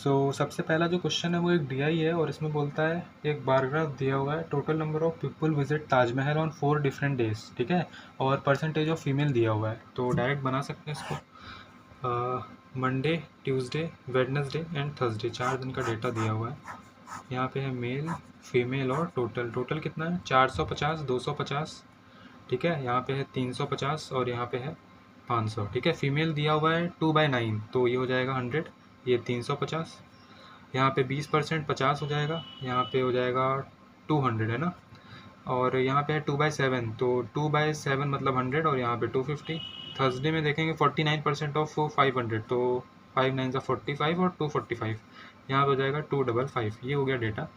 सबसे पहला जो क्वेश्चन है वो एक डीआई है और इसमें बोलता है एक बार ग्राफ दिया हुआ है, total number of people visit Taj Mahal on 4 different days, ठीक है, और परसेंटेज ऑफ फीमेल दिया हुआ है। तो डायरेक्ट बना सकते हैं इसको। Monday, Tuesday, Wednesday and Thursday 4 दिन का डेटा दिया हुआ है। यहाँ पे है मेल, फीमेल और टोटल। टोटल कितना है? 450, 250, ठीक है। यहाँ पे है 350 और यहाँ पे है 500, ठीक है। फीमेल दिया हुआ है 2/9, तो ये हो जाएगा 100, ये 350। यहाँ पे 20% 50 हो जाएगा, यहाँ पे हो जाएगा 200, है ना। और यहाँ पे है 2/7, तो 2/7 मतलब 100 और यहाँ पे 250। थर्सडे में देखेंगे 49% ऑफ 500, तो 5 9 45 और 245, यहाँ पे हो जाएगा 255। ये हो गया डेटा।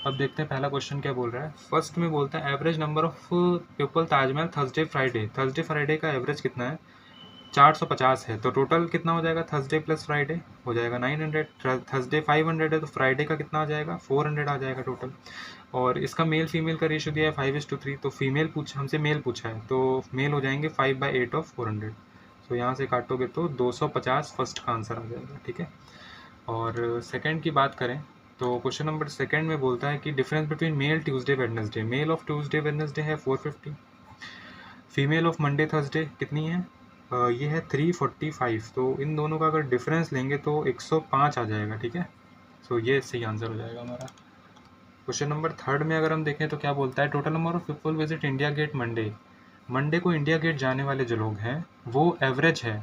अब देखते हैं पहला क्वेश्चन क्या बोल रहा है। फर्स्ट में बोलता है average number of people Taj Mahal Thursday Friday. Thursday Friday का एवरेज कितना है? 450 है, तो टोटल कितना हो जाएगा? थर्सडे प्लस फ्राइडे हो जाएगा 900। थर्सडे 500 है, तो फ्राइडे का कितना आ जाएगा? 400 आ जाएगा टोटल। और इसका मेल फीमेल का रेशियो दिया है 5:3, तो फीमेल हमसे मेल पूछा है, तो मेल हो जाएंगे 5/8 ऑफ 400। तो यहाँ से काटोगे तो 250 फर्स्ट का आंसर आ जाएगा, ठीक है। और सेकंड की बात करें तो क्वेश्चन नंबर सेकंड में बोलता है कि difference between male Tuesday Wednesday. Male of Tuesday Wednesday है 450, फीमेल ऑफ मंडे थर्सडे कितनी है? ये है 345। तो इन दोनों का अगर डिफरेंस लेंगे तो 105 आ जाएगा, ठीक है। सो ये सही आंसर हो जाएगा हमारा। क्वेश्चन नंबर थर्ड में अगर हम देखें तो क्या बोलता है? Total number of people visit India Gate Monday. Monday को इंडिया गेट जाने वाले जो लोग हैं वो एवरेज है,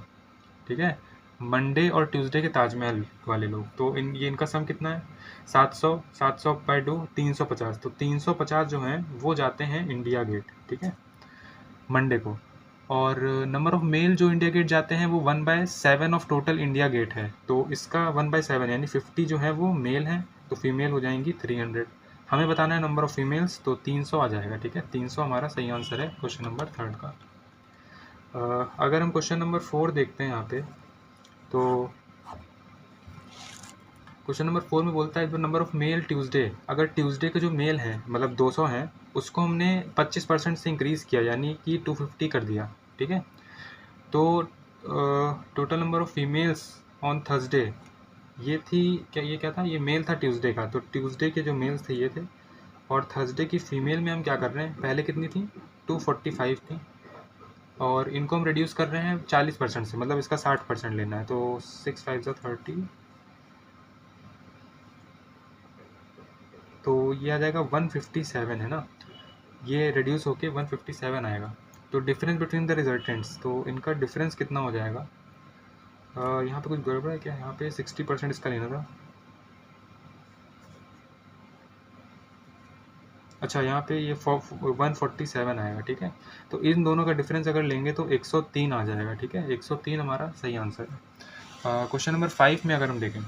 ठीक है। मंडे और ट्यूसडे के ताजमहल वाले लोग, तो ये इनका सम कितना है? 700, 700/2 350, तो 350 जो हैं वो जाते हैं इंडिया गेट, ठीक है, मंडे को। और नंबर ऑफ मेल जो इंडिया गेट जाते हैं वो 1/7 ऑफ टोटल इंडिया गेट है, तो इसका 1/7 यानी 50 जो है वो मेल हैं, तो फीमेल हो जाएंगी 300। हमें बताना है नंबर ऑफ फीमेल्स, तो 300 आ जाएगा, ठीक है। 300 हमारा सही आंसर है क्वेश्चन नंबर थर्ड का। अगर हम क्वेश्चन नंबर 4 देखते हैं यहाँ पे, तो क्वेश्चन नंबर 4 में बोलता है the number of male Tuesday. अगर ट्यूसडे के जो मेल हैं मतलब 200 हैं, उसको हमने 25% से इंक्रीज़ किया यानी कि 250 कर दिया, ठीक है। तो total number of females on Thursday ये थी क्या? ये क्या था? ये मेल था ट्यूसडे का, तो ट्यूसडे के जो मेल्स थे ये थे। और थर्सडे की फ़ीमेल में हम क्या कर रहे हैं? पहले कितनी थी? 245 थी, और इनको हम रिड्यूस कर रहे हैं 40% से, मतलब इसका 60% लेना है, तो 6 5 30, तो ये आ जाएगा 157, है ना। ये रिड्यूस होके 157 आएगा। तो डिफरेंस बिटवीन द रिजल्टेंट्स, तो इनका डिफरेंस कितना हो जाएगा? यहाँ पे कुछ गड़बड़ है क्या? यहाँ पे 60% इसका लेना था। अच्छा, यहाँ पे ये 147 आएगा, ठीक है। तो इन दोनों का डिफरेंस अगर लेंगे तो 103 आ जाएगा, ठीक है। 103 हमारा सही आंसर है। क्वेश्चन नंबर 5 में अगर हम देखें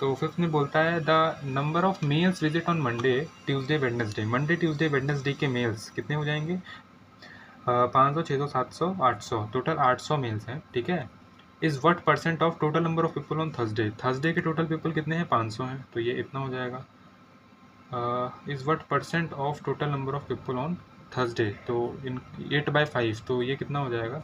तो फिफ्थ में बोलता है the number of males visit on Monday Tuesday Wednesday. Monday Tuesday Wednesday के मेल्स कितने हो जाएंगे? 500, 600, 700, 800, टोटल 800 मेल्स हैं, ठीक है। Is what percent of total number of people on Thursday. Thursday के टोटल पीपल कितने हैं? 500 हैं, तो ये इतना हो जाएगा। Is what percent of total number of people on Thursday, तो इन 8/5, तो ये कितना हो जाएगा?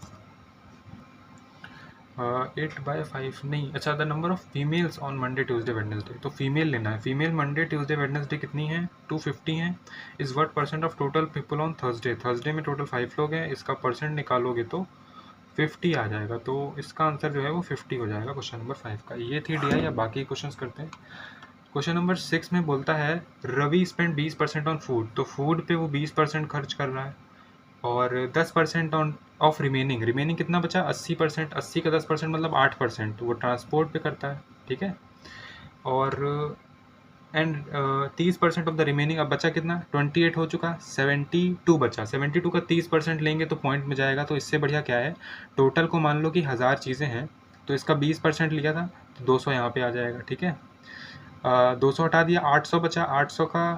8/5 नहीं, अच्छा, the number of females on Monday Tuesday Wednesday, तो फीमेल लेना है। फीमेल मंडे ट्यूसडे वेडनेसडे कितनी है? 250 हैं। Is what percent of total people on Thursday. Thursday में टोटल 5 लोग हैं, इसका परसेंट निकालोगे तो 50 आ जाएगा, तो इसका आंसर जो है वो 50 हो जाएगा क्वेश्चन नंबर 5 का। ये थी डीआई। या बाकी क्वेश्चंस करते हैं। क्वेश्चन नंबर 6 में बोलता है रवि स्पेंड 20% ऑन फूड, तो फूड पे वो 20% खर्च कर रहा है, और 10% ऑन ऑफ रिमेनिंग। रिमेनिंग कितना बचा? 80%। 80 का 10% मतलब 8% वो ट्रांसपोर्ट पे करता है, ठीक है। और एंड 30% ऑफ द रिमेनिंग, अब बचा कितना? 28 हो चुका, 72 बचा। 72 का 30% लेंगे तो पॉइंट में जाएगा, तो इससे बढ़िया क्या है? टोटल को मान लो कि 1000 चीज़ें हैं, तो इसका 20% लिया था, तो 200 यहाँ पे आ जाएगा, ठीक है। 200 हटा दिया, 800 बचा। 800 का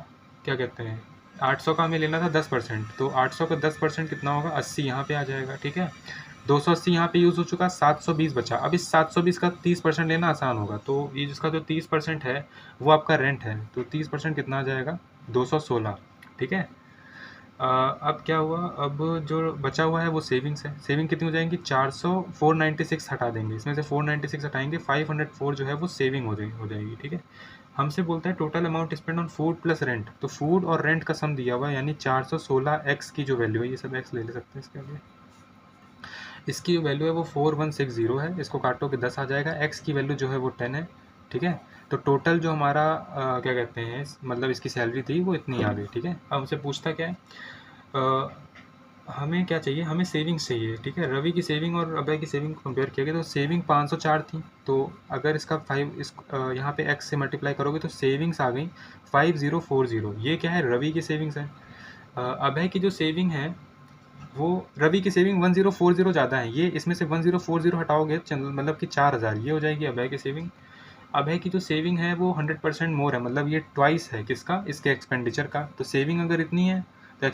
क्या कहते हैं? 800 का हमें लेना था 10%, तो 800 का 10% कितना होगा? 80 यहाँ पे आ जाएगा, ठीक है। 280 यहाँ पे यूज़ हो चुका, 720 बचा। अब इस 720 का 30% लेना आसान होगा, तो ये जिसका जो 30% है वो आपका रेंट है, तो 30% कितना आ जाएगा? 216, ठीक है। अब क्या हुआ, अब जो बचा हुआ है वो सेविंग्स है। सेविंग कितनी हो जाएंगी, 400, 496 हटा देंगे, इसमें से 496 हटाएंगे, 504 जो है वो सेविंग हो जाएगी, ठीक है। हमसे बोलता है total amount spend on food plus rent, तो फूड और रेंट का सम दिया हुआ है, यानी 416 की जो वैल्यू है, ये सब एक्स ले सकते हैं इसके आगे। इसकी जो वैल्यू है वो 4160 है, इसको काटो कि 10 आ जाएगा। एक्स की वैल्यू जो है वो 10 है, ठीक है। तो टोटल जो हमारा क्या कहते हैं, मतलब इसकी सैलरी थी वो इतनी आ गई, ठीक है। अब हमसे पूछता क्या है, हमें क्या चाहिए, हमें सेविंग्स चाहिए, ठीक है। रवि की सेविंग और अभय की सेविंग कंपेयर किया गया, तो सेविंग 504 थी, तो अगर इसका 5 यहाँ पे एक्स से मल्टीप्लाई करोगे तो सेविंग्स आ गई 5040। ये क्या है, रवि की सेविंग्स है। अभय की जो सेविंग है वो, रवि की सेविंग 1040 ज़्यादा है, ये इसमें से 1040 हटाओगे मतलब कि 4000, ये हो जाएगी अभय की सेविंग। अभय की जो सेविंग है वो 100% मोर है, मतलब ये ट्वाइस है किसका, इसके एक्सपेंडिचर का। तो सेविंग अगर इतनी है तो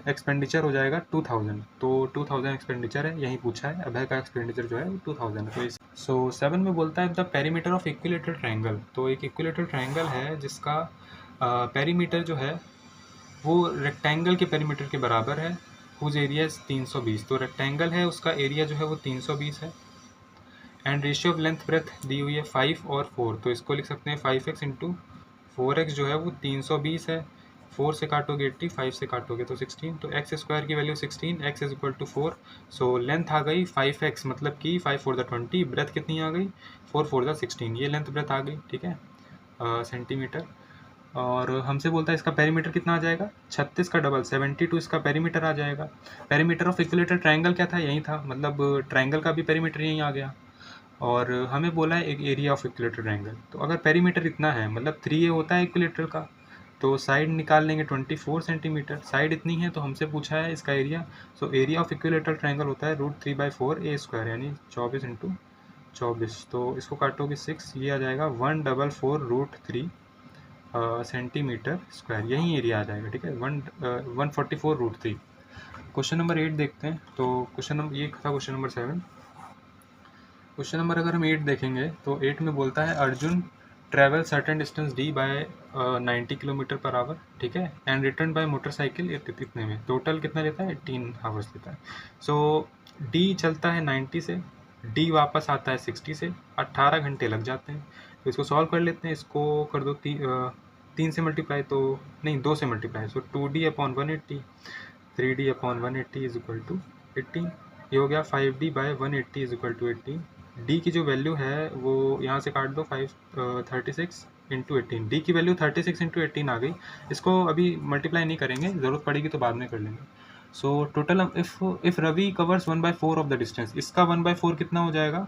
एक्सपेंडिचर हो जाएगा 2000, तो 2000 एक्सपेंडिचर है, यही पूछा है। अभय का एक्सपेंडिचर जो है 2000 है। तो इस 7 में बोलता है the perimeter of equilateral triangle. तो एक इक्विलेटरल ट्रायंगल है जिसका पेरीमीटर जो है वो रेक्टेंगल के पेरीमीटर के बराबर है, हुज एरिया इज 320। तो रेक्टेंगल है उसका एरिया जो है वो 320 है, and ratio of length breadth दी हुई है 5 और 4, तो इसको लिख सकते हैं 5x इंटू 4x जो है वो 320 है, 4 से काटोगे 80, 5 से काटोगे तो 16, तो एक्स स्क्वायर की value 16, x is equal to 4। So length आ गई 5x, मतलब कि 5 4 20, ब्रेथ कितनी आ गई 4 4 16, ये लेंथ ब्रेथ आ गई, ठीक है, सेंटीमीटर। और हमसे बोलता है इसका पेरीमीटर कितना आ जाएगा, 36 का डबल 72 इसका पेरीमीटर आ जाएगा। पेरीमीटर ऑफ इक्विलेटरल ट्रायंगल क्या था, यही था, मतलब ट्रायंगल का भी पेरीमीटर यही आ गया। और हमें बोला है एक एरिया ऑफ इक्विलेटरल ट्रायंगल, तो अगर पेरीमीटर इतना है, मतलब 3a होता है इक्विलेटरल का, तो साइड निकाल लेंगे 24 सेंटीमीटर, साइड इतनी है तो हमसे पूछा है इसका area. So area of equilateral triangle होता है √3/4a², यानी 24 इंटू 24, तो इसको काटोगे 6, ये आ जाएगा 144√3 सेंटीमीटर स्क्वायर, यही एरिया आ जाएगा, ठीक है, 144√3। क्वेश्चन नंबर 8 देखते हैं। तो क्वेश्चन नंबर, ये था क्वेश्चन नंबर 7। क्वेश्चन नंबर अगर हम 8 देखेंगे तो 8 में बोलता है Arjun travel certain distance d by 90 kilometre per hour, ठीक है, एंड रिटर्न बाय मोटरसाइकिल इतने में, टोटल कितना लेता है 18 आवर्स लेता है। सो डी चलता है 90 से, डी वापस आता है 60 से, 18 घंटे लग जाते हैं। तो इसको सॉल्व कर लेते हैं, इसको कर दो 3 से मल्टीप्लाई, तो नहीं 2 से multiply, so 2d/180, 3d/180 is equal to 18, ये हो गया 5d/180 is equal to 18। D की जो वैल्यू है वो यहाँ से काट दो, 36 इंटू 18, डी की वैल्यू 36 इंटू 18 आ गई। इसको अभी मल्टीप्लाई नहीं करेंगे, ज़रूरत पड़ेगी तो बाद में कर लेंगे। So total if Ravi covers 1/4 of the distance, इसका 1/4 कितना हो जाएगा,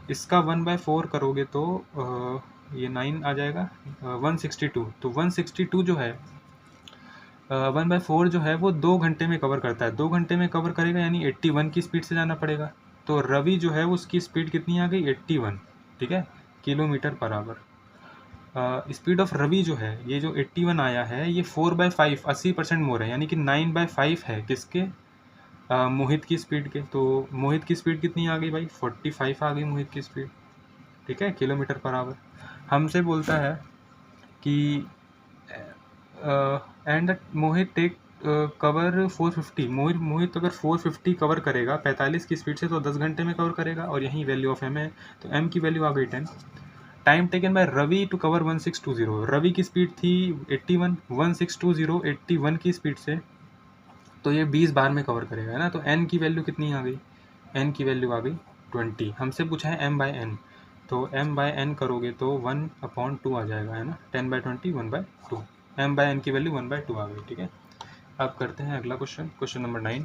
इसका 1/4 करोगे तो ये 9 आ जाएगा, 162। तो 162 जो है 1/4 जो है वो 2 घंटे में कवर करता है, 2 घंटे में कवर करेगा, यानी 81 की स्पीड से जाना पड़ेगा। तो रवि जो है उसकी स्पीड कितनी आ गई 81, ठीक है, kilometre per our. Speed of Ravi जो है, ये जो 81 आया है, ये 4/5 80% मोर है, यानी कि 9/5 है किसके, मोहित की स्पीड के। तो मोहित की स्पीड कितनी आ गई भाई 45 आ गई मोहित की स्पीड, ठीक है, किलोमीटर पर आवर। हमसे बोलता है कि एंड मोहित टेक कवर 450, मोहित अगर 450 कवर करेगा 45 की स्पीड से तो 10 घंटे में कवर करेगा, और यही वैल्यू ऑफ एम है, तो एम की वैल्यू आ गई 10। Time taken by Ravi to cover 1620, Ravi की स्पीड थी 81, 1620 81 की स्पीड से, तो ये 20 बार में कवर करेगा, है ना। तो एन की वैल्यू कितनी आ गई, एन की वैल्यू आ गई 20। हमसे पूछा है एम बाय एन, तो एम बाय एन करोगे तो 1/2 आ जाएगा, है ना, 10/20 1/2, एम बाय एन की वैल्यू 1/2 आ गई, ठीक है। अब करते हैं अगला क्वेश्चन, क्वेश्चन नंबर 9।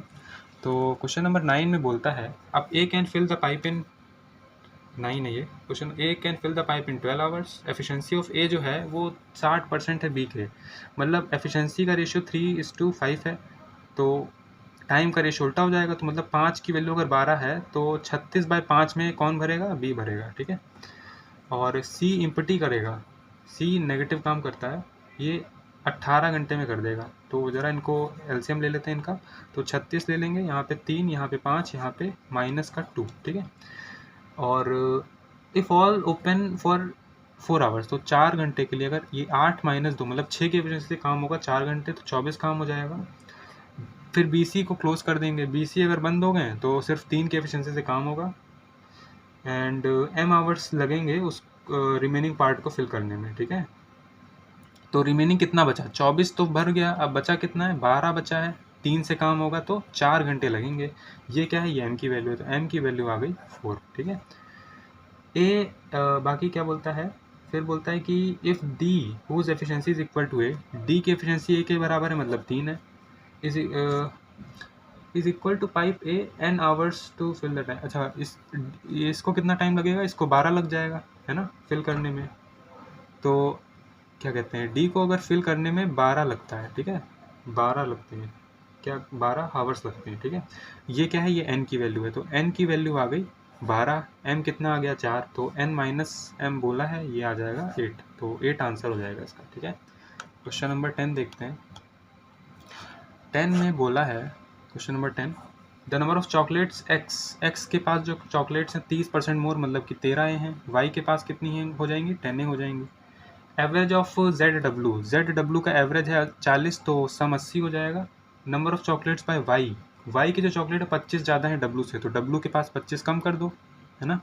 तो क्वेश्चन नंबर 9 में बोलता है अब A can fill the pipe in 9 है ये question, A can fill the pipe in 12 hours, efficiency of A जो है वो 60% है बी के, मतलब एफिशिएंसी का रेशियो 3:5 है, तो टाइम का रेशियो उल्टा हो जाएगा, तो मतलब 5 की वैल्यू अगर 12 है तो 36/5 में कौन भरेगा, बी भरेगा, ठीक है। और सी इम्पटी करेगा, सी नेगेटिव काम करता है, ये 18 घंटे में कर देगा। तो ज़रा इनको एलसीएम ले लेते हैं इनका, तो 36 ले लेंगे, यहाँ पे 3, यहाँ पे 5, यहाँ पे माइनस का 2, ठीक है। और if all open for 4 hours, तो 4 घंटे के लिए, अगर ये 8 - 2 मतलब 6 की एफिशिएंसी से काम होगा 4 घंटे, तो 24 काम हो जाएगा। फिर BC को क्लोज कर देंगे। BC अगर बंद हो गए तो सिर्फ 3 की एफिशिएंसी से काम होगा एंड m आवर्स लगेंगे उस रिमेनिंग पार्ट को फिल करने में, ठीक है। तो रिमेनिंग कितना बचा, 24 तो भर गया, अब बचा कितना है, 12 बचा है। 3 से काम होगा तो 4 घंटे लगेंगे। ये क्या है, ये m की वैल्यू है, तो m की वैल्यू आ गई 4, ठीक है। बाकी क्या बोलता है, फिर बोलता है कि if d whose efficiency is equal to a, d की एफिशिएंसी ए के बराबर है मतलब 3 है, is equal to pipe a n hours to fill the time. अच्छा, इसको कितना टाइम लगेगा, इसको 12 लग जाएगा, है ना, फिल करने में। तो क्या कहते हैं, डी को अगर फिल करने में 12 लगता है, ठीक है, 12 लगते हैं, क्या 12 आवर्स लगते हैं, ठीक है। ये क्या है, ये एन की वैल्यू है, तो एन की वैल्यू आ गई 12, एम कितना आ गया 4, तो एन माइनस एम बोला है, ये आ जाएगा 8, तो 8 आंसर हो जाएगा इसका, ठीक है। क्वेश्चन नंबर 10 देखते हैं। 10 में बोला है, question number 10, the number of chocolates x के पास जो चॉकलेट्स हैं 30% मोर, मतलब कि 13 हैं। वाई के पास कितनी हैं हो जाएंगी, 10 हो जाएंगी। एवरेज ऑफ जेड डब्ल्यू का एवरेज है 40, तो सम 80 हो जाएगा। Number of chocolates by y की जो चॉकलेट है 25 ज़्यादा है डब्ल्यू से, तो डब्ल्यू के पास 25 कम कर दो, है ना।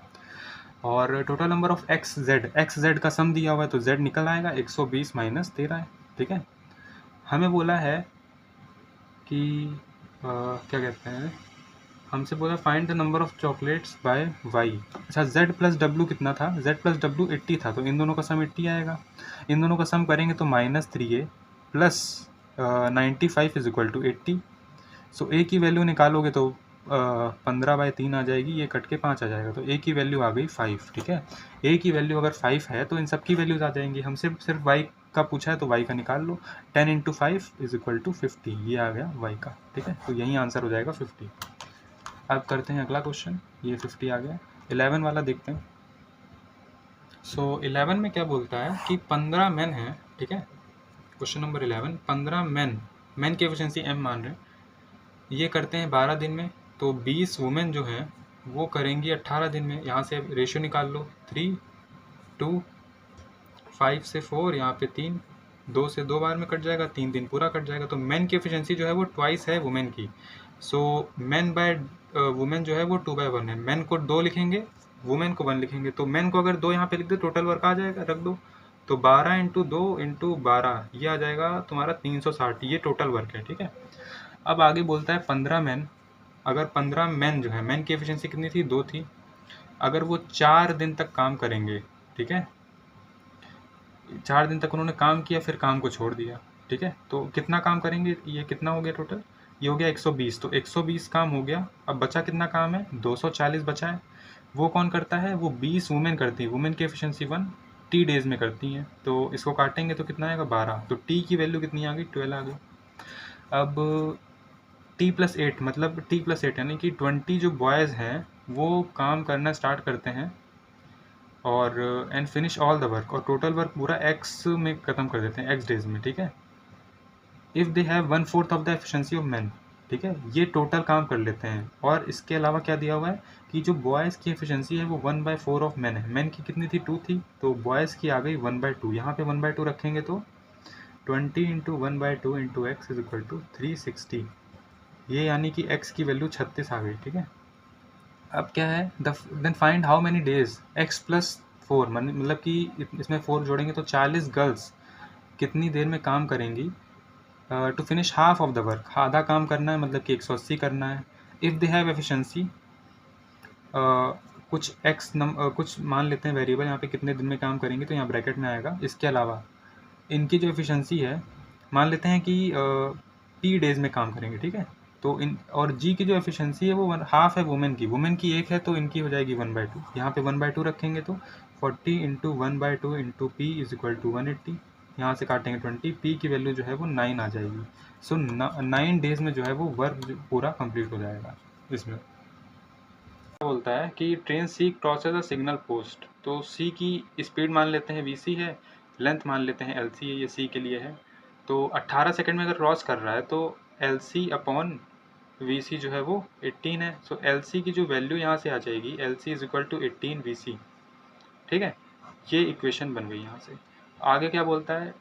और total number of x Z का सम दिया हुआ है, तो जेड निकल आएगा 120 माइनस 13 है, ठीक है। हमें बोला है कि क्या कहते हैं, हमसे बोला find the number of chocolates by y. अच्छा, जेड प्लस डब्ल्यू कितना था, जेड प्लस डब्ल्यू 80 था, तो इन दोनों का सम 80 आएगा। इन दोनों का सम करेंगे तो -3a plus 95 is equal to 80। So a की वैल्यू निकालोगे तो 15/3 आ जाएगी, ये कट के 5 आ जाएगा, तो ए की वैल्यू आ गई 5, ठीक है। ए की वैल्यू अगर 5 है तो इन सब की वैल्यूज आ जाएंगी। हमसे सिर्फ वाई का पूछा है तो वाई का निकाल लो, 10 × 5 इज इक्वल टू 50, ये आ गया वाई का, ठीक है। तो यही आंसर हो जाएगा 50। अब करते हैं अगला क्वेश्चन, ये 50 आ गया। 11 वाला देखते हैं। सो 11 में क्या बोलता है कि 15 मैन हैं, ठीक है। क्वेश्चन नंबर 11, 15 मैन की एफिशिएंसी m मान रहे हैं, ये करते हैं 12 दिन में, तो 20 वुमेन जो हैं वो करेंगी 18 दिन में। यहाँ से रेशियो निकाल लो, 3 2 5 से 4, यहाँ पे 3, 2 से 2 बार में कट जाएगा, 3 दिन पूरा कट जाएगा। तो मैन की एफिशिएंसी जो है वो ट्वाइस है वुमेन की। सो मैन बाय वुमेन जो है वो 2/1 है। मैन को 2 लिखेंगे, वुमेन को 1 लिखेंगे, तो मैन को अगर 2 यहाँ पे लिख दो, टोटल वर्क आ जाएगा, रख दो, तो 12 × 2 × 12, ये आ जाएगा तुम्हारा 360, ये टोटल वर्क है, ठीक है। अब आगे बोलता है 15 मैन, अगर 15 मैन जो है, मैन की एफिशिएंसी कितनी थी, 2 थी, अगर वो 4 दिन तक काम करेंगे, ठीक है, 4 दिन तक उन्होंने काम किया, फिर काम को छोड़ दिया, ठीक है, तो कितना काम करेंगे, ये कितना हो गया टोटल, ये हो गया 120, तो 120 काम हो गया। अब बचा कितना काम है, 240 बचा है। वो कौन करता है, वो 20 वुमेन करती है, वुमेन की एफिशिएंसी 1 टी डेज में करती हैं, तो इसको काटेंगे तो कितना आएगा, 12, तो टी की वैल्यू कितनी आ गई, 12 आ गई। अब t+8, मतलब t+8 यानी कि 20 जो बॉयज़ हैं वो काम करना स्टार्ट करते हैं और and finish all the work, और टोटल वर्क पूरा x में ख़त्म कर देते हैं, x डेज में, ठीक है। If they have 1/4 of the efficiency of man, ठीक है, ये टोटल काम कर लेते हैं। और इसके अलावा क्या दिया हुआ है कि जो बॉयज़ की एफिशिएंसी है वो 1/4 ऑफ मैन है। मैन की कितनी थी, 2 थी, तो बॉयज़ की आ गई 1/2। यहाँ पे 1/2 रखेंगे तो 20 × 1/2 × x इज इक्वल टू 360, ये यानी कि x की वैल्यू 36 आ गई, ठीक है। अब क्या है, then find how many days x+4, मतलब कि इसमें 4 जोड़ेंगे तो 40 गर्ल्स कितनी देर में काम करेंगी to finish half of the work, आधा काम करना है, मतलब कि 180 करना है। इफ़ दे हैव एफिशिएंसी कुछ कुछ मान लेते हैं वेरिएबल, यहाँ पे कितने दिन में काम करेंगे तो यहाँ ब्रैकेट में आएगा। इसके अलावा इनकी जो एफिशिएंसी है, मान लेते हैं कि p डेज में काम करेंगे, ठीक है, तो इन और g की जो एफिशिएंसी है वो हाफ है वुमेन की 1 है, तो इनकी हो जाएगी 1/2। यहाँ पे 1/2 रखेंगे तो 40 × 1/2 × p इज इक्वल टू 180, यहाँ से काटेंगे 20, p की वैल्यू जो है वो 9 आ जाएगी। सो 9 डेज में जो है वो वर्क पूरा कंप्लीट हो जाएगा। इसमें बोलता है कि train C crosses a signal post, तो सी की स्पीड मान लेते हैं vc है, लेंथ मान लेते हैं lc है, ये सी के लिए है, तो 18 सेकंड में अगर क्रॉस कर रहा है तो lc/vc जो है वो 18 है। सो lc की जो वैल्यू यहाँ से आ जाएगी, lc is equal to 18 vc, ठीक है, ये इक्वेशन बन गई यहाँ से। आगे क्या बोलता है,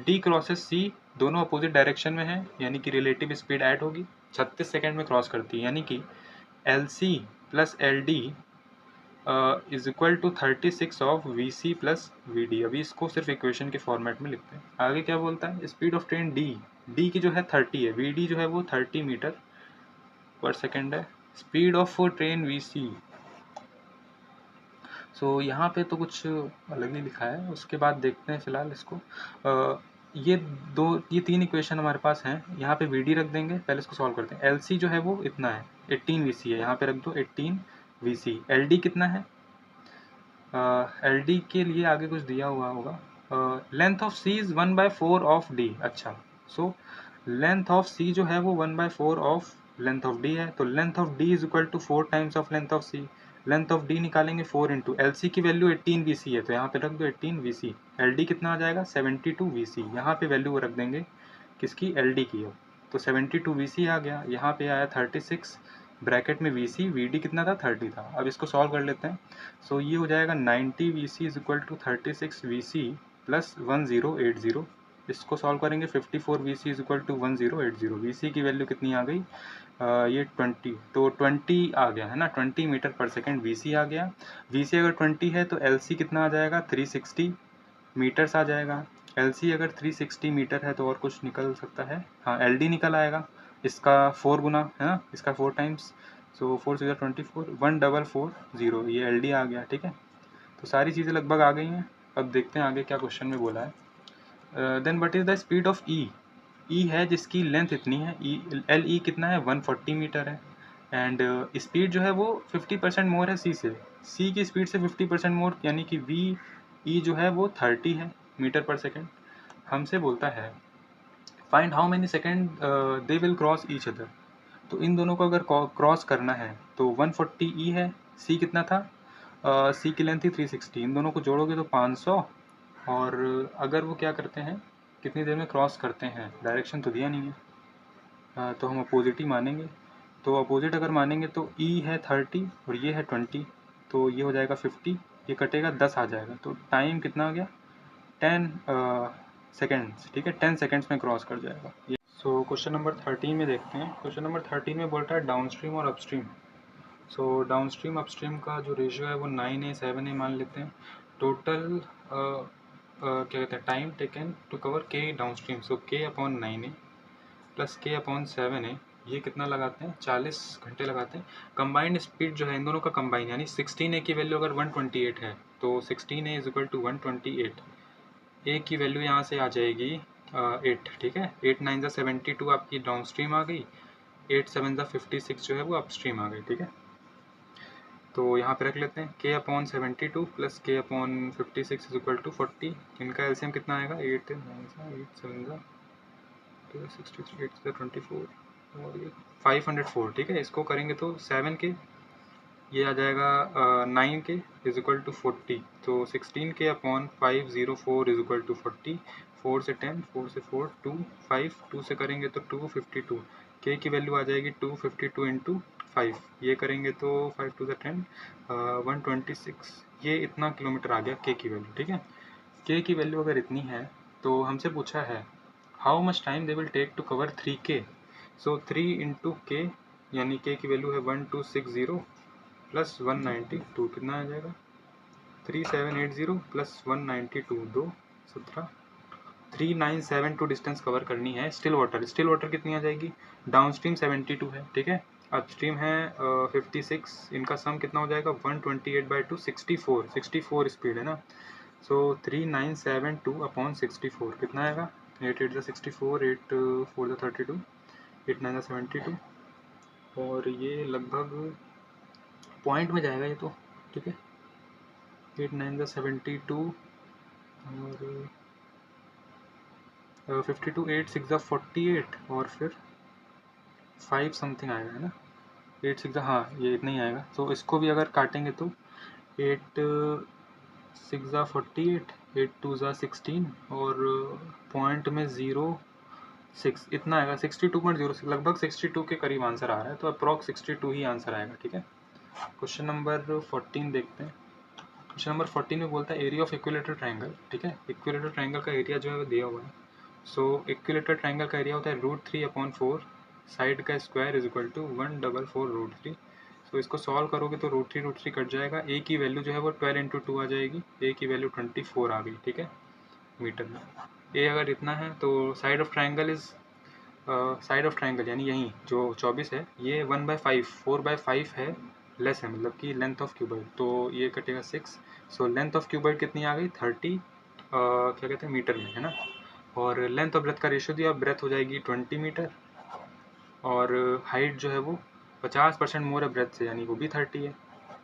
d क्रॉसेस c दोनों अपोजिट डायरेक्शन में है, यानी कि रिलेटिव स्पीड ऐड होगी, 36 सेकेंड में क्रॉस करती है, यानी कि l c plus l d is equal to 36 of v C plus v d. अभी इसको सिर्फ इक्वेशन के फॉर्मेट में लिखते हैं। आगे क्या बोलता है, स्पीड ऑफ ट्रेन डी की जो है 30 है, वी डी जो है वो 30 मीटर पर सेकेंड है। स्पीड ऑफ ट्रेन वी सी, सो यहाँ पे तो कुछ अलग ही लिखा है। उसके बाद देखते हैं फिलहाल इसको। ये तीन इक्वेशन हमारे पास हैं। यहाँ पे वी डी रख देंगे, पहले इसको सॉल्व करते हैं। एल सी जो है वो इतना है, 18 वी सी है, यहाँ पे रख दो 18 वी सी। एल डी कितना है, एल डी के लिए आगे कुछ दिया हुआ होगा। Length of c is 1/4 of d. अच्छा, सो लेंथ ऑफ सी जो है वो 1/4 ऑफ लेंथ ऑफ डी है, तो length of d is equal to 4 times of length of c. Length of d निकालेंगे 4 इंटू एल सी की वैल्यू 18 वी सी है, तो यहाँ पे रख दो 18 वी सी। एल डी कितना आ जाएगा 72 वी सी, यहाँ पे वैल्यू रख देंगे किसकी, एल डी की हो, तो 72 वी सी आ गया। यहाँ पे आया 36 ब्रैकेट में वी सी, वी डी कितना था 30 था। अब इसको सॉल्व कर लेते हैं। सो ये हो जाएगा 90 V C is equal to 36 V C plus 1080। इसको सॉल्व करेंगे 54 V C is equal to 1080। V C की वैल्यू कितनी आ गई, ये 20, तो 20 आ गया है ना, 20 मीटर पर सेकेंड वी सी आ गया। वी सी अगर 20 है तो एल सी कितना आ जाएगा 360 मीटर्स आ जाएगा। एल सी अगर 360 मीटर है तो और कुछ निकल सकता है, हाँ एल डी निकल आएगा, इसका 4 गुना है ना, इसका 4 टाइम्स, सो 4 से 24, 1440, ये एल डी आ गया। ठीक है, तो सारी चीज़ें लगभग आ गई हैं। अब देखते हैं आगे क्या क्वेश्चन में बोला है। Then what is the speed of E. E है जिसकी लेंथ इतनी है, ई एल ई कितना है 140 मीटर है, एंड स्पीड जो है वो 50% मोर है सी से। सी की स्पीड से 50% मोर, यानी कि वी ई जो है वो 30 है मीटर पर सेकेंड। हमसे बोलता है find how many second they will cross each other. तो इन दोनों को अगर क्रॉस करना है तो 140 ई है, सी कितना था, सी की लेंथ थी 360, इन दोनों को जोड़ोगे तो 500। और अगर वो क्या करते हैं, कितनी देर में क्रॉस करते हैं, डायरेक्शन तो दिया नहीं है, तो हम अपोजिट ही मानेंगे। तो अपोजिट अगर मानेंगे तो ई है 30 और ये है 20, तो ये हो जाएगा 50, ये कटेगा 10 आ जाएगा, तो टाइम कितना आ गया 10 सेकेंड्स। ठीक है, 10 सेकेंड्स में क्रॉस कर जाएगा ये। सो क्वेश्चन नंबर 13 में देखते हैं। क्वेश्चन नंबर 13 में बोलता है डाउन स्ट्रीम और upstream. So down stream upstream का जो रेशियो है वो 9 है 7 है मान लेते हैं। टोटल क्या कहते हैं, टाइम टेकन टू कवर के डाउन स्ट्रीम, सो के अपॉन 9 है प्लस के अपॉन 7 है, ये कितना लगाते हैं 40 घंटे लगाते हैं। कंबाइंड स्पीड जो है इन दोनों का कंबाइन, यानी 16 की वैल्यू अगर 128 है तो 16 इज इक्वल टू 128। ए की वैल्यू यहाँ से आ जाएगी 8। ठीक है, 8 9 72 आपकी डाउन स्ट्रीम आ गई, 8 7 56 जो है वो अप स्ट्रीम आ गई। ठीक है, तो यहाँ पे रख लेते हैं के अपॉन 72 प्लस के अपॉन 56 इज इक्वल टू 40। इनका एलसीएम कितना आएगा 8 9 8 7 63 8 24 और ये 504। ठीक है, इसको करेंगे तो 7 के ये आ जाएगा 9 के इज इक्वल टू 40, तो 16 के अपॉन 504 इज इक्वल टू 40। 4 से 10, 4 से 4 2 5, 2 से करेंगे तो 252, के की वैल्यू आ जाएगी 252 इंटू 5, ये करेंगे तो 5 2 से 10 126, ये इतना किलोमीटर आ गया के की वैल्यू। ठीक है, के की वैल्यू अगर इतनी है तो हमसे पूछा है how much time they will take to cover 3K। So 3 into k, यानी के की वैल्यू है 1260 प्लस 192, कितना आ जाएगा 3780 प्लस 192, 2 17 3972 डिस्टेंस कवर करनी है। स्टिल वाटर कितनी आ जाएगी, डाउन स्ट्रीम 72 है। ठीक है, अप स्ट्रीम है 56, इनका सम कितना हो जाएगा 128/2 64 स्पीड है ना, सो 3972 अपॉन 64 कितना आएगा 8 8 64, 8 4 32, 8 9 72, और ये लगभग पॉइंट में जाएगा ये तो। ठीक है, 8 9 72 और 52, 8 6 48 और फिर 5 समथिंग आएगा है ना, 8 6, हाँ ये इतना ही आएगा। तो इसको भी अगर काटेंगे तो 8 6 48, 8 2 16 और पॉइंट में 06 इतना आएगा, 62.06, लगभग 62 के करीब आंसर आ रहा है, तो अप्रॉक्स 62 ही आंसर आएगा। ठीक है, क्वेश्चन नंबर 14 देखते हैं। क्वेश्चन नंबर 14 में बोलता है एरिया ऑफ इक्विलेटरल ट्रायंगल। ठीक है, इक्विलेटरल ट्रायंगल का एरिया जो है वो दिया हुआ है। सो इक्विलेटरल ट्रायंगल का एरिया होता है √3/4 साइड का स्क्वायर इज इक्वल टू 144√3। तो इसको सॉल्व करोगे तो √3 कट जाएगा। ए की वैल्यू जो है वो 12 × 2 आ जाएगी। ए की वैल्यू 24 आ गई, ठीक है, मीटर में। ए अगर इतना है तो side of triangle is side of triangle यानी यहीं जो 24 है ये 1/5 4/5 है, लेस है, मतलब कि लेंथ ऑफ क्यूबॉइड, तो ये कटेगा 6। सो लेंथ ऑफ क्यूबॉइड कितनी आ गई 30 क्या कहते हैं मीटर में, है ना। और लेंथ और ब्रेथ का रेशियो दिया, ब्रेथ हो जाएगी 20 मीटर और हाइट जो है वो 50% मोर है ब्रेथ से, यानी वो भी 30 है,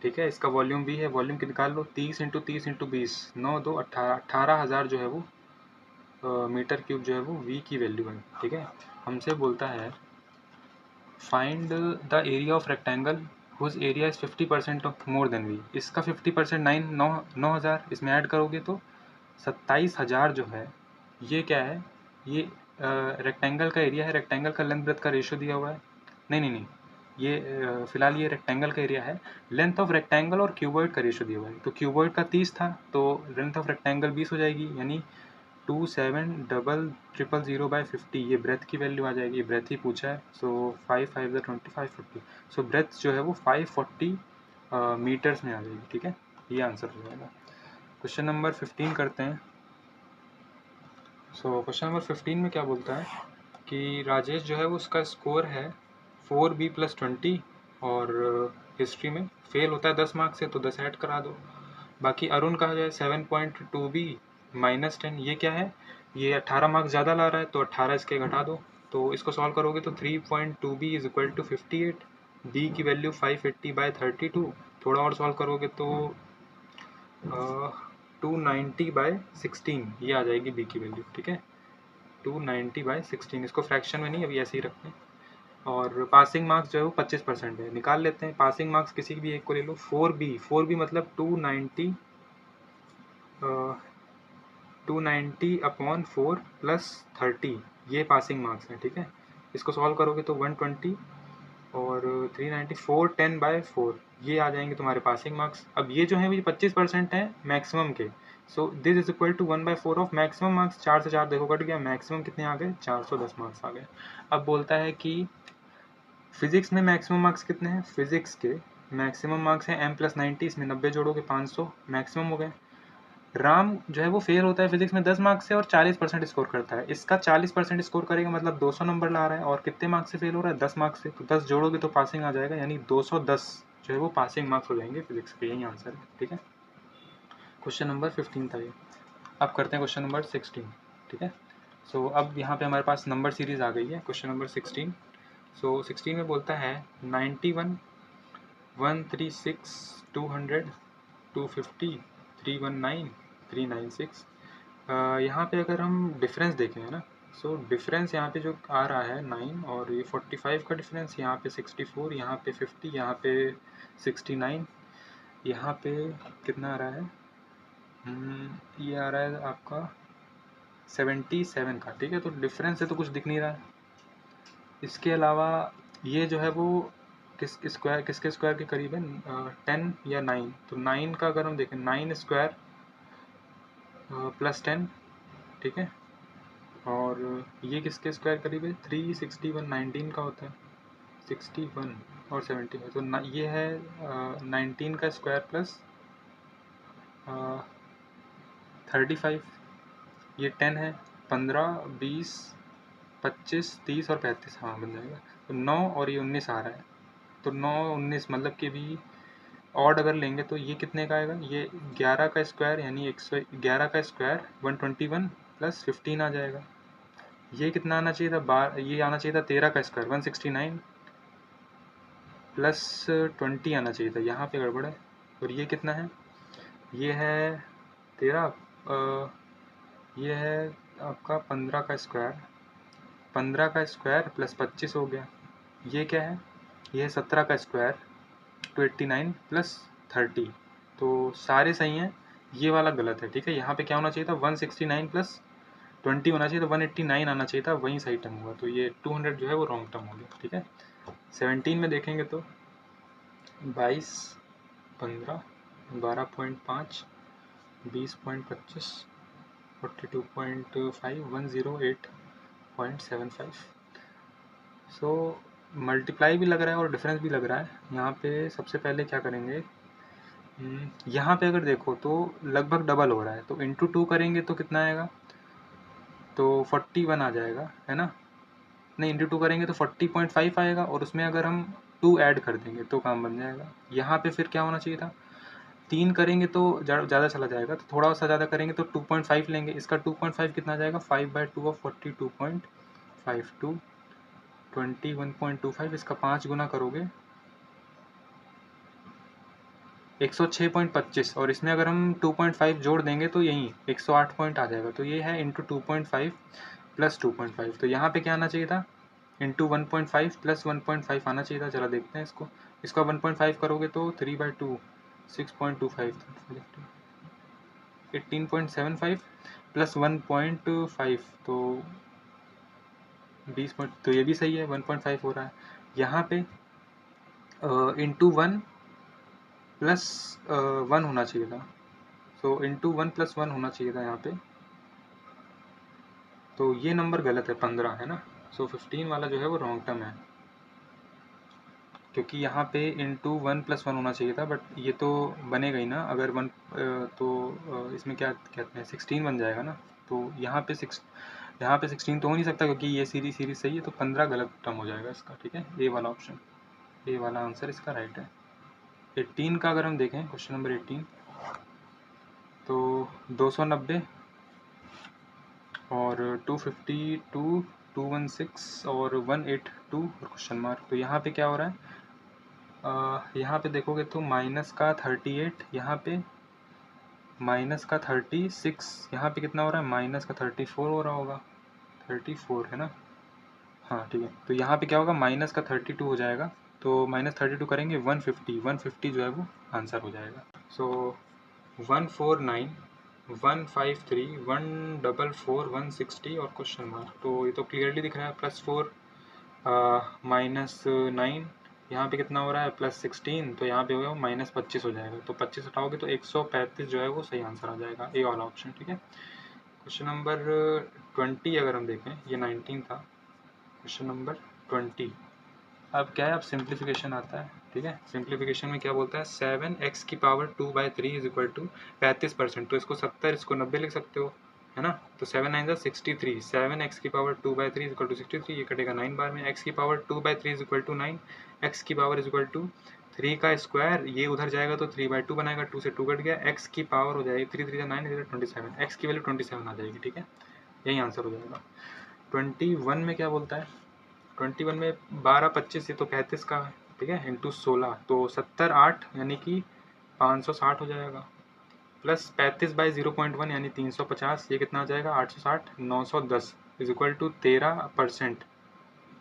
ठीक है। इसका वॉल्यूम भी है, वॉल्यूम की निकाल लो, 30 × 30 × 20 9 2 18,000 जो है वो मीटर क्यूब जो है वो वी की वैल्यू है, ठीक है। हमसे बोलता है find the area of rectangle whose area is 50% of more than v. इसका 50% 9,000 इसमें ऐड करोगे तो 27,000 जो है ये क्या है, ये रेक्टेंगल का एरिया है। रेक्टेंगल का लेंथ ब्रेथ का रेशियो दिया हुआ है, नहीं, ये फिलहाल ये रेक्टेंगल का एरिया है। लेंथ ऑफ रेक्टेंगल और क्यूबॉइड का रेशियो दिया हुआ है, तो क्यूबॉइड का 30 था तो लेंथ ऑफ रेक्टेंगल 20 हो जाएगी, यानी 27,000/50। ये ब्रेथ की वैल्यू आ जाएगी, ब्रेथ ही पूछा है। सो 5 5 25 50। सो ब्रेथ जो है वो 540 मीटर्स में आ जाएगी, ठीक है। ये आंसर हो जाएगा। क्वेश्चन नंबर 15 करते हैं। सो क्वेश्चन नंबर 15 में क्या बोलता है कि राजेश जो है वो उसका स्कोर है 4B + 20 और हिस्ट्री में फेल होता है 10 मार्क्स से, तो 10 ऐड करा दो। बाकी अरुण का जो है 7.2B -10, ये क्या है, ये 18 मार्क्स ज़्यादा ला रहा है तो 18 इसके घटा दो। तो इसको सॉल्व करोगे तो 3.2B = 58, B की वैल्यू 580/32। थोड़ा और सॉल्व करोगे तो 290/16 ये आ जाएगी B की वैल्यू, ठीक है, 290/16। इसको फ्रैक्शन में नहीं, अभी ऐसे ही रखते हैं। और पासिंग मार्क्स जो है वो 25% है, निकाल लेते हैं। पासिंग मार्क्स किसी भी एक को ले लो। 4B मतलब 290/4 + 30, ये पासिंग मार्क्स है, ठीक है। इसको सॉल्व करोगे तो 120 और 390 410/4 ये आ जाएंगे तुम्हारे पासिंग मार्क्स। अब ये जो है ये 25% है मैक्सिमम के। So this is equal to 1/4 of maximum marks. 4 से 4 देखो कट गया, मैक्सिमम कितने आ गए 410 मार्क्स आ गए। अब बोलता है कि फिजिक्स में मैक्सिमम मार्क्स कितने हैं। फिजिक्स के मैक्सिमम मार्क्स हैं M+90, इसमें 90 जोड़ोगे 500 मैक्सिमम हो गए। राम जो है वो फेल होता है फिजिक्स में 10 मार्क्स से और 40% स्कोर करता है। इसका 40% स्कोर करेगा मतलब 200 नंबर ला रहा है, और कितने मार्क्स से फेल हो रहा है 10 मार्क्स से, तो 10 जोड़ोगे तो पासिंग आ जाएगा, यानी 210 जो है वो पासिंग मार्क्स हो जाएंगे फिजिक्स के। यही आंसर है, ठीक है। क्वेश्चन नंबर 15 था ये। अब करते हैं क्वेश्चन नंबर 16, ठीक है। सो अब यहाँ पे हमारे पास नंबर सीरीज आ गई है, क्वेश्चन नंबर 16। सो 16 में बोलता है 91 136 200 250 319 396। यहाँ पे अगर हम डिफरेंस देखें, है ना, सो डिफरेंस यहाँ पे जो आ रहा है 9 और ये 45 का डिफरेंस, यहाँ पे 64, यहाँ पे 50, यहाँ पे 69, यहाँ पे कितना आ रहा है, ये आ रहा है आपका 77 का, ठीक है। तो डिफरेंस से तो कुछ दिख नहीं रहा है। इसके अलावा ये जो है वो किसके स्क्वायर के करीब है, 10 या 9। तो 9 का अगर हम देखें 9 स्क्वायर +10, ठीक है। और ये किसके स्क्वायर करीब है 361, 19 का होता है 61 और 75, तो ये है 19 का स्क्वायर प्लस 35, ये 10 है, 15 20 25 30 और 35, हाँ बन जाएगा। तो 9 और ये 19 आ रहा है, तो 9 19 मतलब कि भी ऑड अगर लेंगे तो ये कितने का आएगा, ये 11 का स्क्वायर यानी 111 का स्क्वायर 121 + 15 आ जाएगा। ये कितना आना चाहिए था, ये आना चाहिए था 13 का स्क्वायर 169 + 20 आना चाहिए था, यहाँ पे गड़बड़ है। और ये कितना है, ये है 13, ये है आपका 15 का स्क्वायर, 15 का स्क्वायर + 25 हो गया। ये क्या है, ये है 17 का स्क्वायर 289 + 30। तो सारे सही हैं, ये वाला गलत है, ठीक है। यहाँ पे क्या होना चाहिए था 169 + 20 होना चाहिए था, 189 आना चाहिए था, वही सही टर्म हुआ। तो ये 200 जो है वो रॉन्ग टर्म हो गया, ठीक है। 17 में देखेंगे तो 22 15 12.5 20.25 42.5 108.75 सो मल्टीप्लाई भी लग रहा है और डिफरेंस भी लग रहा है। यहाँ पे सबसे पहले क्या करेंगे, यहाँ पे अगर देखो तो लगभग डबल हो रहा है, तो इंटू 2 करेंगे तो कितना आएगा, तो 41 आ जाएगा, है ना। नहीं, इंटू 2 करेंगे तो 40.5 आएगा, और उसमें अगर हम 2 ऐड कर देंगे तो काम बन जाएगा। यहाँ पे फिर क्या होना चाहिए था, 3 करेंगे तो ज़्यादा चला जाएगा, तो थोड़ा सा ज़्यादा करेंगे तो 2.5 लेंगे। इसका 2.5 कितना आ जाएगा, 5/2 ऑफ 42.52 21.25। इसका 5 गुना करोगे 106.25, और इसमें अगर हम 2.5 जोड़ देंगे तो यही 108 पॉइंट आ जाएगा। तो ये है इंटू 2.5 प्लस 2.5। तो यहाँ पे क्या आना चाहिए था, इंटू 1.5 प्लस 1.5 आना चाहिए था। चलो देखते हैं इसको। इसका 1.5 करोगे तो 3/2 6.25 18.75 प्लस 1.5 तो 20 पॉइंट, तो ये भी सही है, 1.5 हो रहा है। यहाँ पे इंटू 1 प्लस 1 होना चाहिए था, सो इंटू 1 प्लस 1 होना चाहिए था यहाँ पे, तो ये नंबर गलत है, 15 है ना। सो 15 वाला जो है वो रॉन्ग टर्म है, क्योंकि यहाँ पे इंटू 1 प्लस 1 होना चाहिए था, बट ये तो बनेगा ही ना अगर 1, तो इसमें क्या कहते हैं 16 बन जाएगा ना। तो यहाँ पे 16 तो हो नहीं सकता, क्योंकि ये सीरीज सही है, तो 15 गलत टर्म हो जाएगा इसका, ठीक है। ए वाला ऑप्शन, ए वाला आंसर इसका राइट है। 18 का अगर हम देखें, क्वेश्चन नंबर 18, तो 290 और 252 216 और 182 और क्वेश्चन मार्क। तो यहाँ पे क्या हो रहा है, यहाँ पे देखोगे तो माइनस का 38, यहाँ पे माइनस का 36, यहाँ पे कितना हो रहा है, माइनस का 34 हो रहा होगा, 34 है ना। हाँ ठीक है, तो यहाँ पे क्या होगा, माइनस का 32 हो जाएगा, तो -32 करेंगे 150 जो है वो आंसर हो जाएगा। सो 149 153 144 160 और क्वेश्चन मार्क। तो ये तो क्लियरली दिख रहा है, +4 -9, यहाँ पे कितना हो रहा है, +16, तो यहाँ पे होगा -25 हो जाएगा, तो 25 उठाओगे तो 135 जो है वो सही आंसर आ जाएगा, ए वाला ऑप्शन, ठीक है। क्वेश्चन नंबर 20 अगर हम देखें, ये 19 था, क्वेश्चन नंबर 20। अब क्या है, अब सिंप्लीफिकेशन आता है, ठीक है। सिंप्लीफिकेशन में क्या बोलता है, 7x की पावर 2/3 इज इक्वल टू 35%, तो इसको 70, इसको 90 लिख सकते हो, है ना। तो 7 9 63, 7x की पावर 2/3 इज इक्वल टू 63, ये कटेगा 9 बार में, x की power 2/3 is equal to 9, x की पावर इज इक्वल टू 3 का स्क्वायर, ये उधर जाएगा तो 3/2 बनाएगा, 2 से 2 कट गया, x की पावर हो जाएगी 3 3 9 27, x की वैल्यू 27 आ जाएगी, ठीक है। यही आंसर हो जाएगा। 21 में क्या बोलता है, 21 में 12 25, ये तो 35 का है, ठीक है, इंटू 16, तो 70 8 यानी कि 560 हो जाएगा, प्लस 35/0.1 यानी 350, ये कितना आ जाएगा, 860 910 इज इक्वल टू 13%,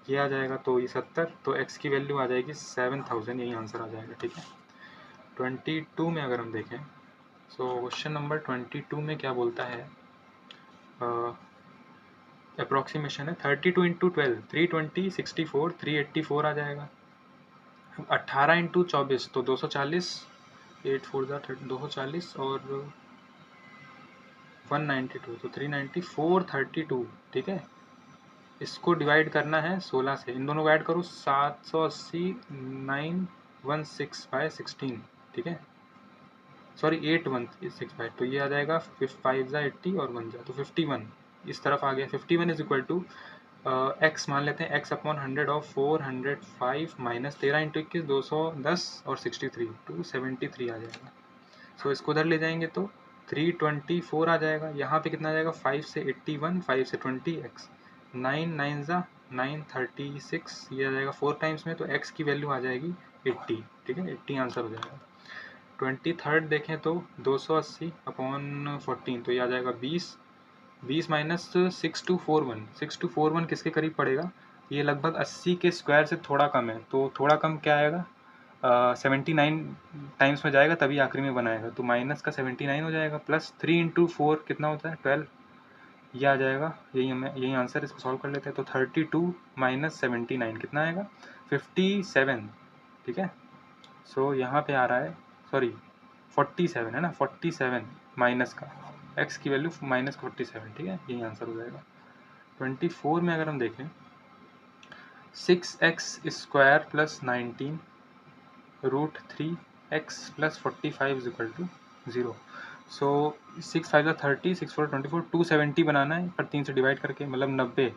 ये आ जाएगा, तो ये 70, तो x की वैल्यू आ जाएगी 7000, यही आंसर आ जाएगा, ठीक है। 22 में अगर हम देखें, सो क्वेश्चन नंबर 22 में क्या बोलता है, अप्रॉक्सीमेशन है 32 इंटू 12 320 64 384 आ जाएगा, 18 इंटू 24 तो 240, 8 4 240 और 192 तो 390 432, ठीक है। इसको डिवाइड करना है 16 से, इन दोनों को ऐड करो, 780 916/16, ठीक है, सॉरी 816, तो ये आ जाएगा 5 जा 80 और 1 जा तो 51, इस तरफ आ गया। 51 इज इक्वल टू एक्स मान लेते हैं, x upon 100 of 405 minus 13 into 21 210 और 63 273 आ जाएगा। सो इसको उधर ले जाएंगे तो 324 आ जाएगा, यहाँ पे कितना आ जाएगा, 5 से 81 5 से 20 x 9 9 जा 936, ये आ जाएगा 4 टाइम्स में, तो x की वैल्यू आ जाएगी 80, ठीक है, 80 आंसर हो जाएगा। 23 देखें तो 280 अपॉन 14, तो ये आ जाएगा 20 20 माइनस 6241 किसके करीब पड़ेगा, ये लगभग 80 के स्क्वायर से थोड़ा कम है, तो थोड़ा कम क्या आएगा, 79 टाइम्स में जाएगा तभी आखिरी में बनाएगा, तो माइनस का 79 हो जाएगा, प्लस 3 इंटू 4 कितना होता है 12, ये आ जाएगा, यही आंसर, इसको सॉल्व कर लेते हैं। तो 32 माइनस 79 कितना आएगा, 57, ठीक है। सो यहाँ पे आ रहा है, सॉरी 47 है ना, 47 माइनस का x की वैल्यू -47, ठीक है, यही आंसर हो जाएगा। 24 में अगर हम देखें, 6x² + 19 √3x + 45 = 0। सो 6 5 30, 6 4 24, 270 बनाना है पर 3 से डिवाइड करके, मतलब 90।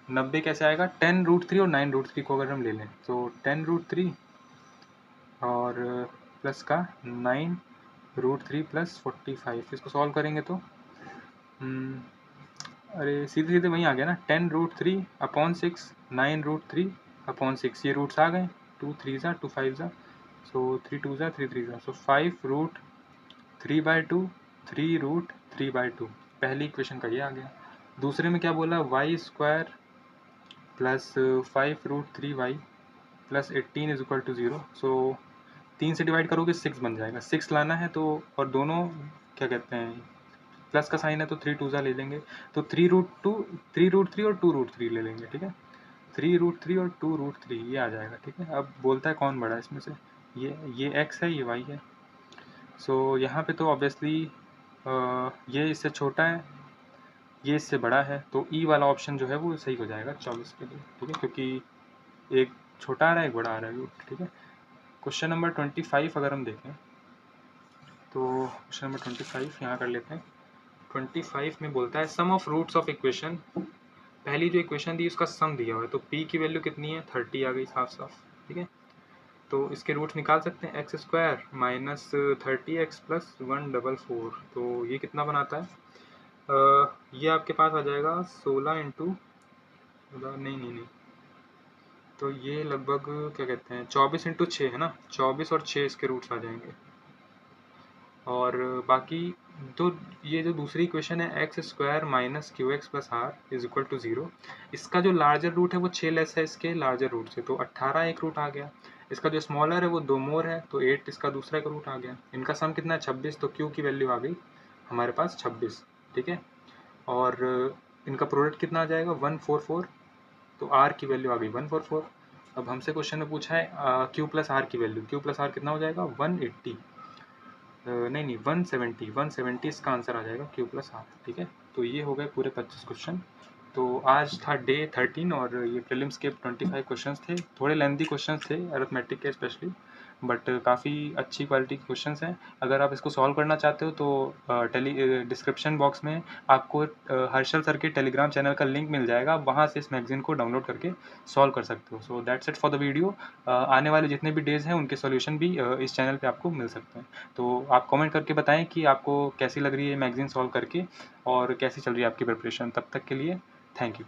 90 कैसे आएगा? 10√3 और 9√3 को अगर हम ले लें तो 10√3 और प्लस का 9√3 + 45, इसको सॉल्व करेंगे तो अरे सीधे सीधे वहीं आ गया ना, 10√3 अपॉन 6, 9√3 अपॉन 6, ये रूट्स आ गए, 2 3 ज़ा 2 5 ज़ा, सो 3 2 ज़ा 3 3 ज़ा, सो 5√3/2 3√3/2। पहली इक्वेशन का ये आ गया। दूसरे में क्या बोला? y² + 5√3y + 18 = 0। सो 3 से डिवाइड करोगे 6 बन जाएगा, 6 लाना है तो, और दोनों क्या कहते हैं प्लस का साइन है तो 3 2 ज़ा ले लेंगे, तो 3√3 और 2√3 ले लेंगे, ठीक है। 3√3 और 2√3 ये आ जाएगा, ठीक है। अब बोलता है कौन बड़ा है इसमें से, ये x है, ये y है। सो यहाँ पे तो ऑब्वियसली ये इससे छोटा है, ये इससे बड़ा है, तो ई वाला ऑप्शन जो है वो सही हो जाएगा 24 के लिए, ठीक है, क्योंकि एक छोटा आ रहा है एक बड़ा आ रहा है रूट, ठीक है। क्वेश्चन नंबर 25 अगर हम देखें तो क्वेश्चन नंबर 25 यहाँ कर लेते हैं। 25 में बोलता है सम ऑफ रूट्स ऑफ इक्वेशन। पहली जो इक्वेशन दी उसका सम दिया हुआ है, तो p की वैल्यू कितनी है? 30 आ गई साफ साफ, ठीक है। तो इसके रूट्स निकाल सकते हैं, x² - 30x + 144, तो ये कितना बनाता है? ये आपके पास आ जाएगा 16 इंटू, नहीं, तो ये लगभग क्या कहते हैं 24 इंटू 6 है ना, 24 और 6 इसके रूट्स आ जाएंगे। और बाकी तो ये जो दूसरी इक्वेशन है x² - qx + r = 0, इसका जो लार्जर रूट है वो 6 लेस है इसके लार्जर रूट से, तो 18 एक रूट आ गया। इसका जो स्मॉलर है वो 2 मोर है, तो 8 इसका दूसरा एक रूट आ गया। इनका सम कितना है? 26, तो q की वैल्यू आ गई हमारे पास 26, ठीक है। और इनका प्रोडक्ट कितना आ जाएगा? 144, तो r की वैल्यू आ गई 144। अब हमसे क्वेश्चन में पूछा है q + r की वैल्यू, q + r कितना हो जाएगा? 180, नहीं 170 इसका आंसर आ जाएगा q + r, ठीक है। तो ये हो गए पूरे 25 क्वेश्चन। तो आज था डे 13 और ये प्रीलिम्स के 25 क्वेश्चंस थे। थोड़े लेंथी क्वेश्चंस थे अरिथमेटिक के स्पेशली, बट काफ़ी अच्छी क्वालिटी के क्वेश्चंस हैं। अगर आप इसको सॉल्व करना चाहते हो तो डिस्क्रिप्शन बॉक्स में आपको हर्षल सर के टेलीग्राम चैनल का लिंक मिल जाएगा, वहाँ से इस मैगजीन को डाउनलोड करके सॉल्व कर सकते हो। So that's it for the video. आने वाले जितने भी डेज़ हैं उनके सॉल्यूशन भी इस चैनल पे आपको मिल सकते हैं। तो आप कमेंट करके बताएं कि आपको कैसी लग रही है मैगजीन सॉल्व करके और कैसी चल रही है आपकी प्रिपरेशन। तब तक के लिए थैंक यू।